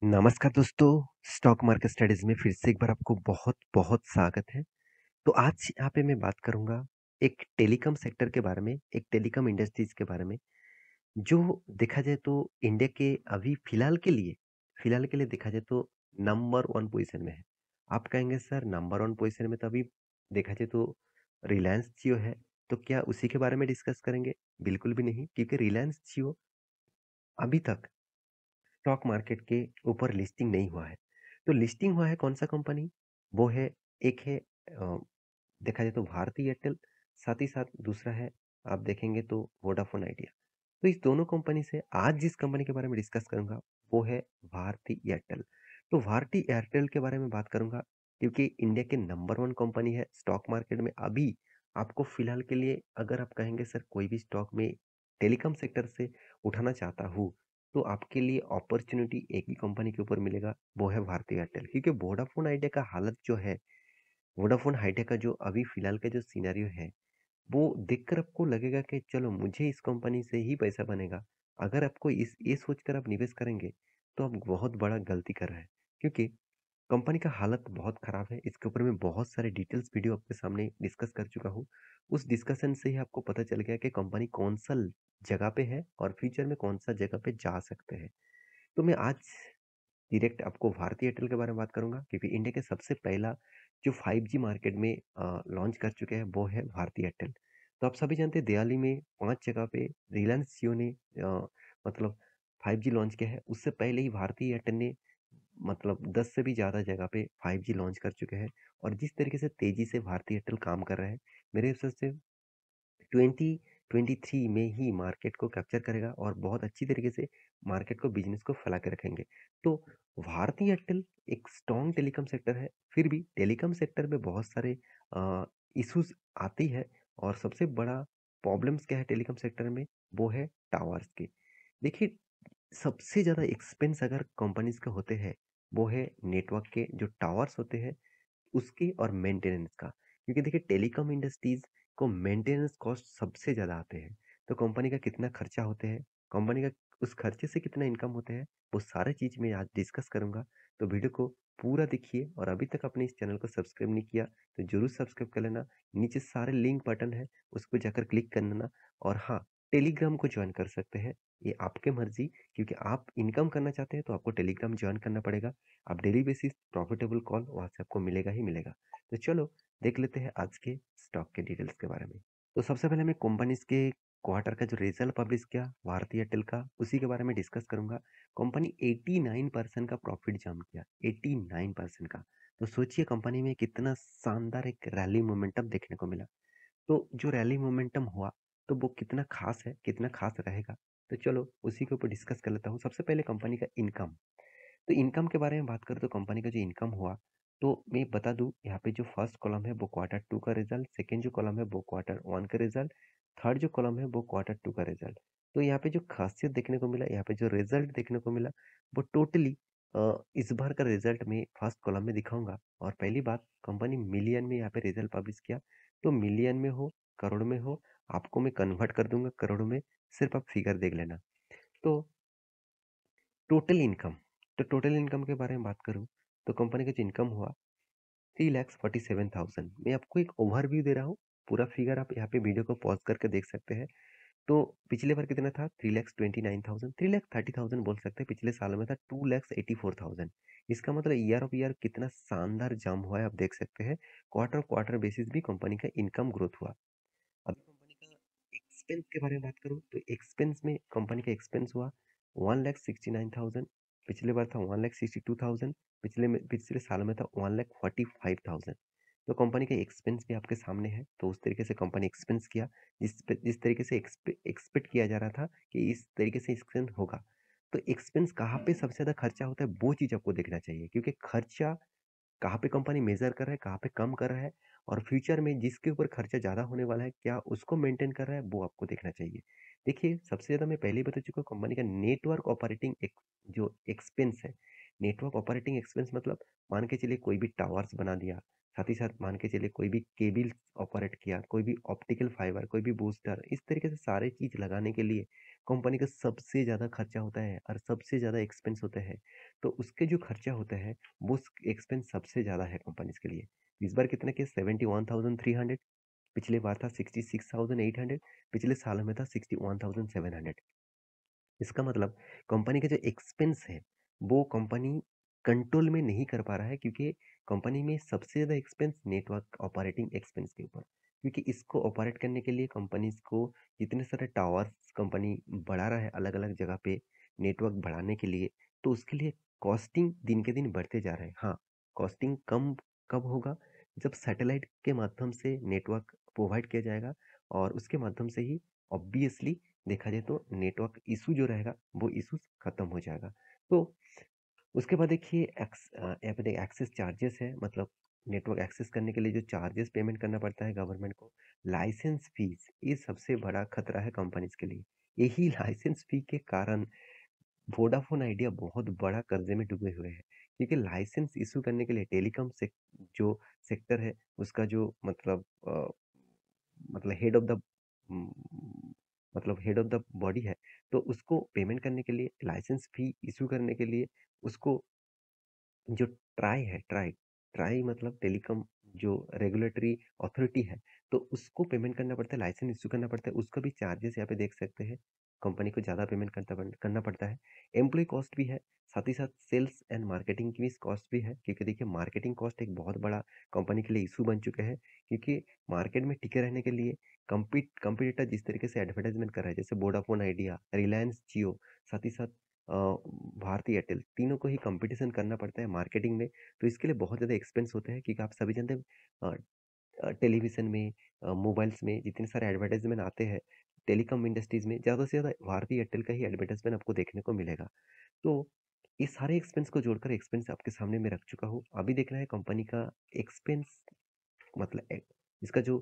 नमस्कार दोस्तों, stock market studies में फिर से एक बार आपको बहुत-बहुत स्वागत है। तो आज यहाँ पे मैं बात करूँगा एक टेलीकॉम सेक्टर के बारे में, एक टेलीकॉम इंडस्ट्रीज़ के बारे में, जो देखा जाए तो इंडिया के अभी फ़िलहाल के लिए देखा जाए तो नंबर 1 पोज़ीशन में है। आप कहेंगे सर नंबर 1 पोज़ीशन में तो अभी देखा जाए तो रिलायंस जियो है, तो क्या उसी के बारे में डिस्कस करेंगे? बिल्कुल भी नहीं, क्योंकि रिलायंस जियो अभी तक स्टॉक मार्केट के ऊपर लिस्टिंग नहीं हुआ है। तो लिस्टिंग हुआ है कौन-सा कंपनी? वो है एक है देखा जाए तो भारती एयरटेल, साथ ही साथ दूसरा है आप देखेंगे तो वोडाफ़ोन आइडिया। तो इस दोनों कंपनी से आज जिस कंपनी के बारे में डिस्कस करूँगा, वो है भारती एयरटेल। तो भारती एयरटेल के बारे में बात करूँगा क्योंकि इंडिया के नंबर 1 कंपनी है स्टॉक मार्केट में अभी आपको फ़िलहाल के लिए अगर आप कहेंगे सर कोई भी स्टॉक में टेलीकॉम सेक्टर से उठाना चाहता हूँ, तो आपके लिए अपॉर्च्युनिटी एक ही कंपनी के ऊपर मिलेगा, वो है भारती एयरटेल। क्योंकि वोडाफ़ोन आइडिया का हालत जो है, वोडाफ़ोन आइडिया का जो अभी फ़िलहाल का जो सिनेरियो है, वो देखकर आपको लगेगा कि चलो मुझे इस कंपनी से ही पैसा बनेगा। अगर आपको इस ये सोचकर आप निवेश करेंगे, तो आप बहुत बड़ा गलती कर रहे हैं। क्योंकि कंपनी का हालत बहुत ख़राब है। इसके ऊपर मैं बहुत सारे डिटेल्स वीडियो आपके सामने डिस्कस कर चुका हूँ। उस डिस्कशन से ही आपको पता चल गया कि कंपनी कौन-सा जगह पे है और फ्यूचर में कौन-सा जगह पे जा सकते हैं। तो मैं आज डायरेक्ट आपको भारती एयरटेल के बारे में बात करूँगा क्योंकि इंडिया के सबसे पहला जो 5G मार्केट में लॉन्च कर चुके हैं वो है भारती एयरटेल। तो आप सभी जानते हैं दिवाली में 5 जगह पे रिलायंस जियो ने मतलब 5G लॉन्च किया है। उससे पहले ही भारती एयरटेल ने मतलब 10 से भी ज़्यादा जगह पे 5G लॉन्च कर चुके हैं और जिस तरीके से तेज़ी से भारती एयरटेल काम कर रहा है, मेरे हिसाब से 2023 में ही मार्केट को कैप्चर करेगा और बहुत अच्छी तरीके से मार्केट को बिजनेस को फैला के रखेंगे। तो भारती एयरटेल एक स्ट्रॉन्ग टेलीकॉम सेक्टर है, फिर भी टेलीकॉम सेक्टर में बहुत सारे इश्यूज आती है और सबसे बड़ा प्रॉब्लम्स क्या है टेलीकॉम सेक्टर में वो है टावर्स के। देखिए सबसे ज़्यादा एक्सपेंस अगर कंपनीज के होते हैं वो है नेटवर्क के जो टावर्स होते हैं उसकी और मेंटेनेंस का। क्योंकि देखिए टेलीकॉम इंडस्ट्रीज़ को मेंटेनेंस कॉस्ट सबसे ज़्यादा आते हैं। तो कंपनी का कितना खर्चा होते हैं, कंपनी का उस खर्चे से कितना इनकम होते हैं, वो सारी चीज़ मैं आज डिस्कस करूँगा। तो वीडियो को पूरा देखिए और अभी तक आपने इस चैनल को सब्सक्राइब नहीं किया, तो ज़रूर सब्सक्राइब कर लेना। नीचे सारे लिंक बटन है, उसको जाकर क्लिक कर लेना और हाँ, टेलीग्राम को जॉइन कर सकते हैं। ये आपकी मर्ज़ी क्योंकि आप इनकम करना चाहते हैं तो आपको टेलीग्राम जॉइन करना पड़ेगा। आप डेली बेसिस प्रॉफिटेबल कॉल वहाँ से आपको मिलेगा ही मिलेगा। तो चलो देख लेते हैं आज के स्टॉक के डिटेल्स के बारे में। तो सबसे पहले मैं कंपनीज के क्वार्टर का जो रिजल्ट पब्लिश किया भारती एयरटेल का उसी के बारे में डिस्कस करूंगा। कंपनी 89% का प्रॉफिट जम किया, 89% का। तो सोचिए कंपनी में कितना शानदार एक रैली मोमेंटम देखने को मिला। तो जो रैली मोमेंटम हुआ तो वो कितना खास है, कितना खास रहेगा। तो चलो उसी के ऊपर डिस्कस कर लेता हूँ। सबसे पहले कंपनी का इनकम। तो इनकम के बारे में बात करें तो कंपनी का जो इनकम हुआ तो मैं बता दूं यहाँ पे जो फर्स्ट कॉलम है वो क्वार्टर टू का रिजल्ट, सेकंड जो कॉलम है वो क्वार्टर वन का रिजल्ट, थर्ड जो कॉलम है वो क्वार्टर टू का रिजल्ट। तो यहाँ पे जो खासियत देखने को मिला, यहाँ पे जो रिजल्ट देखने को मिला वो टोटली इस बार का रिजल्ट में फर्स्ट कॉलम में दिखाऊंगा। और पहली बात कंपनी मिलियन में यहाँ पे रिजल्ट पब्लिश किया। तो मिलियन में हो करोड़ में हो आपको मैं कन्वर्ट कर दूंगा करोड़ों में, सिर्फ आप फिगर देख लेना। तो टोटल इनकम, तो टोटल इनकम के बारे में बात करूँ तो कंपनी का जो इनकम हुआ 3,47,000। मैं आपको एक ओवरव्यू दे रहा हूँ, पूरा फिगर आप यहाँ पे वीडियो को पॉज करके देख सकते हैं। तो पिछले बार कितना था 3,29,000, 3,30,000 बोल सकते हैं। पिछले साल में था 2,84,000। इसका मतलब ईयर ऑफ ईयर कितना शानदार जंप हुआ है आप देख सकते हैं। क्वार्टर क्वार्टर बेसिस भी कंपनी का इनकम ग्रोथ हुआ। अभी कंपनी का एक्सपेंस के बारे में बात करूँ तो एक्सपेंस में कंपनी का एक्सपेंस हुआ 1,69,000। पिछले बार था 1,62,000। पिछले साल में था 1,45,000। तो कंपनी का एक्सपेंस भी आपके सामने है। तो उस तरीके से कंपनी एक्सपेंस किया जिस तरीके से एक्सपेक्ट किया जा रहा था कि इस तरीके से एक्सपेंस होगा। तो एक्सपेंस कहाँ पे सबसे ज़्यादा खर्चा होता है वो चीज़ आपको देखना चाहिए क्योंकि खर्चा कहाँ पे कंपनी मेजर कर रहा है, कहाँ पे कम कर रहा है और फ्यूचर में जिसके ऊपर खर्चा ज़्यादा होने वाला है, क्या उसको मेंटेन कर रहा है, वो आपको देखना चाहिए। देखिए, सबसे ज़्यादा मैं पहले ही बता चुका हूँ कंपनी का नेटवर्क ऑपरेटिंग एक जो एक्सपेंस है, नेटवर्क ऑपरेटिंग एक्सपेंस मतलब मान के चलिए कोई भी टावर्स बना दिया, साथ ही साथ मान के चलिए कोई भी केबल ऑपरेट किया, कोई भी ऑप्टिकल फाइबर, कोई भी बूस्टर, इस तरीके से सारे चीज़ लगाने के लिए कंपनी का सबसे ज़्यादा खर्चा होता है और सबसे ज़्यादा एक्सपेंस होते हैं। तो उसके जो खर्चा होता है, वो एक्सपेंस सबसे ज़्यादा है कंपनीज़ के लिए। इस बार कितने के 71,300, पिछले बार था 66,800, पिछले साल में था 61,700। इसका मतलब कंपनी का जो एक्सपेंस है, वो कंपनी कंट्रोल में नहीं कर पा रहा है, क्योंकि कंपनी में सबसे ज़्यादा एक्सपेंस नेटवर्क ऑपरेटिंग एक्सपेंस के ऊपर, क्योंकि इसको ऑपरेट करने के लिए कंपनीज को जितने सारे टावर्स कंपनी बढ़ा रहा है अलग अलग जगह पे नेटवर्क बढ़ाने के लिए, तो उसके लिए कॉस्टिंग दिन के दिन बढ़ते जा रहे हैं। हाँ, कॉस्टिंग कम कब होगा? जब सैटेलाइट के माध्यम से नेटवर्क प्रोवाइड किया जाएगा, और उसके माध्यम से ही ऑब्वियसली देखा जाए तो नेटवर्क इशू जो रहेगा वो इशू खत्म हो जाएगा। तो उसके बाद देखिए यहाँ पे एक्सेस चार्जेस है, मतलब नेटवर्क एक्सेस करने के लिए जो चार्जेस पेमेंट करना पड़ता है गवर्नमेंट को, लाइसेंस फीस, ये सबसे बड़ा खतरा है कंपनीज के लिए। यही लाइसेंस फी के कारण वोडाफोन आइडिया बहुत बड़ा कर्जे में डूबे हुए हैं, क्योंकि लाइसेंस इशू करने के लिए टेलीकॉम से जो सेक्टर है उसका जो मतलब हेड ऑफ द बॉडी है, तो उसको पेमेंट करने के लिए, लाइसेंस फी इशू करने के लिए, उसको जो ट्राई मतलब टेलीकॉम जो रेगुलेटरी अथॉरिटी है, तो उसको पेमेंट करना पड़ता है, लाइसेंस इशू करना पड़ता है, उसका भी चार्जेस यहाँ पे देख सकते हैं। कंपनी को ज़्यादा पेमेंट करना पड़ता है। एम्प्लॉय कॉस्ट भी है, साथ ही साथ सेल्स एंड मार्केटिंग की भी कॉस्ट भी है, क्योंकि देखिए मार्केटिंग कॉस्ट एक बहुत बड़ा कंपनी के लिए इशू बन चुके हैं, क्योंकि मार्केट में टिके रहने के लिए कंपटीटर जिस तरीके से एडवर्टाइजमेंट कर रहा है, जैसे वोडाफोन आइडिया, रिलायंस जियो, साथ ही साथ भारती एयरटेल, तीनों को ही कंपटीशन करना पड़ता है मार्केटिंग में। तो इसके लिए बहुत ज़्यादा एक्सपेंस होते हैं, क्योंकि आप सभी जानते हैं टेलीविज़न में, मोबाइल्स में जितने सारे एडवर्टाइजमेंट आते हैं, टेलीकॉम इंडस्ट्रीज़ में ज़्यादा से ज़्यादा भारती एयरटेल का ही एडवर्टाइजमेंट आपको देखने को मिलेगा। तो ये सारे एक्सपेंस को जोड़कर एक्सपेंस आपके सामने मैं रख चुका हूँ। अभी देखना है कंपनी का एक्सपेंस, मतलब इसका जो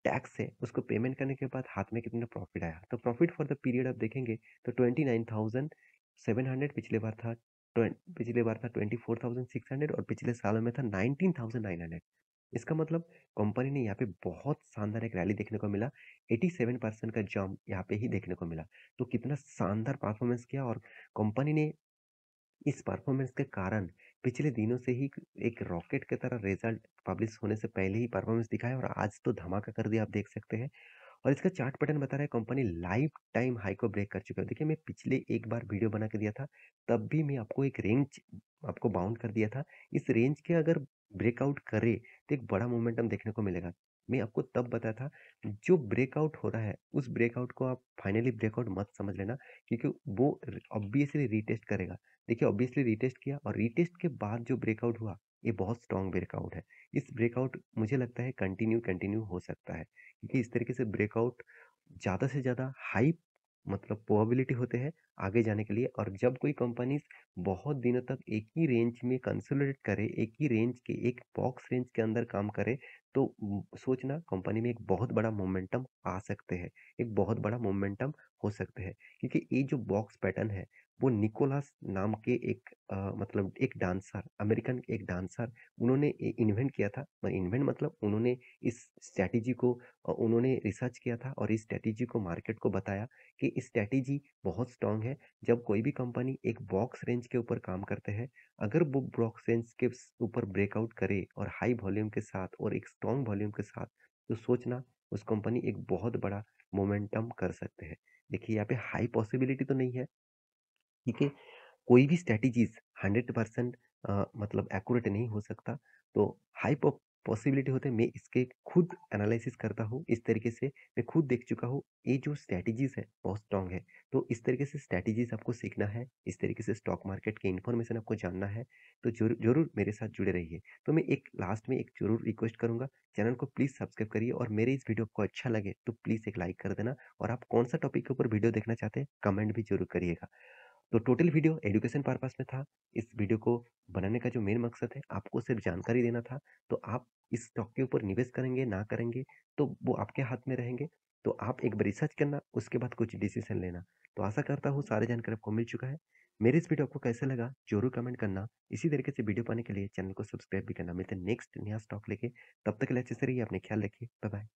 टैक्स है उसको पेमेंट करने के बाद हाथ में कितना प्रॉफिट आया। तो प्रॉफिट फॉर द पीरियड आप देखेंगे तो 29,700, पिछले बार था 24,600, और पिछले सालों में था 19,900। इसका मतलब कंपनी ने यहाँ पे बहुत शानदार एक रैली देखने को मिला, 87% का जंप यहाँ पे ही देखने को मिला। तो कितना शानदार परफॉर्मेंस किया, और कंपनी ने इस परफॉर्मेंस के कारण पिछले दिनों से ही एक रॉकेट की तरह रिजल्ट पब्लिश होने से पहले ही परफॉर्मेंस दिखाया, और आज तो धमाका कर दिया, आप देख सकते हैं। और इसका चार्ट पैटर्न बता रहा है कंपनी लाइफ टाइम हाई को ब्रेक कर चुका है। देखिए मैं पिछले एक बार वीडियो बना के दिया था, तब भी मैं आपको एक रेंज आपको बाउंड कर दिया था। इस रेंज के अगर ब्रेकआउट करे तो एक बड़ा मोमेंटम देखने को मिलेगा। मैं आपको तब बताया था, जो ब्रेकआउट हो रहा है उस ब्रेकआउट को आप फाइनली ब्रेकआउट मत समझ लेना, क्योंकि वो ऑब्वियसली रीटेस्ट करेगा। देखिए ऑब्वियसली रीटेस्ट किया, और रीटेस्ट के बाद जो ब्रेकआउट हुआ, ये बहुत स्ट्रॉन्ग ब्रेकआउट है। इस ब्रेकआउट मुझे लगता है कंटिन्यू कंटिन्यू हो सकता है, क्योंकि इस तरीके से ब्रेकआउट ज़्यादा से ज़्यादा हाई मतलब प्रोबेबिलिटी होते हैं आगे जाने के लिए। और जब कोई कंपनीज बहुत दिनों तक एक ही रेंज में कंसोलिडेट करे, एक ही रेंज के एक बॉक्स रेंज के अंदर काम करे, तो सोचना कंपनी में एक बहुत बड़ा मोमेंटम आ सकते हैं, एक बहुत बड़ा मोमेंटम हो सकते हैं। क्योंकि ये जो बॉक्स पैटर्न है, वो निकोलस नाम के एक मतलब एक डांसर, अमेरिकन एक डांसर, उन्होंने इन्वेंट किया था। इन्वेंट मतलब उन्होंने इस स्ट्रैटेजी को उन्होंने रिसर्च किया था, और इस स्ट्रैटेजी को मार्केट को बताया कि स्ट्रैटेजी बहुत स्ट्रांग है। जब कोई भी कंपनी एक बॉक्स रेंज के ऊपर काम करते हैं, अगर वो बॉक्स रेंज के ऊपर ब्रेकआउट करे और हाई वॉल्यूम के साथ और एक स्ट्रांग वॉल्यूम के साथ, तो सोचना उस कंपनी एक बहुत बड़ा मोमेंटम कर सकते हैं। देखिए यहाँ पे हाई पॉसिबिलिटी तो नहीं है, ठीक है, कोई भी स्ट्रैटेजीज 100% मतलब एक्यूरेट नहीं हो सकता। तो हाई पॉसिबिलिटी होते हैं, मैं इसके खुद एनालिसिस करता हूँ इस तरीके से, मैं खुद देख चुका हूँ ये जो स्ट्रैटेजीज है बहुत स्ट्रांग है। तो इस तरीके से स्ट्रैटेजीज आपको सीखना है, इस तरीके से स्टॉक मार्केट के इन्फॉर्मेशन आपको जानना है, तो जरूर जरूर मेरे साथ जुड़े रहिए। तो मैं एक लास्ट में एक जरूर रिक्वेस्ट करूंगा, चैनल को प्लीज सब्सक्राइब करिए, और मेरे इस वीडियो को अच्छा लगे तो प्लीज एक लाइक कर देना, और आप कौन सा टॉपिक के ऊपर वीडियो देखना चाहते हैं कमेंट भी जरूर करिएगा। तो टोटल वीडियो एजुकेशन पर्पस में था। इस वीडियो को बनाने का जो मेन मकसद है, आपको सिर्फ जानकारी देना था। तो आप इस स्टॉक के ऊपर निवेश करेंगे ना करेंगे तो वो आपके हाथ में रहेंगे। तो आप एक बार रिसर्च करना, उसके बाद कुछ डिसीजन लेना। तो आशा करता हूँ सारे जानकारी आपको मिल चुका है। मेरे इस वीडियो आपको कैसे लगा जरूर कमेंट करना। इसी तरीके से वीडियो पाने के लिए चैनल को सब्सक्राइब भी करना। मिलते हैं नेक्स्ट नया स्टॉक लेके, तब तक के लिए अच्छे से रहिए, अपने ख्याल रखिए, बाय बाय।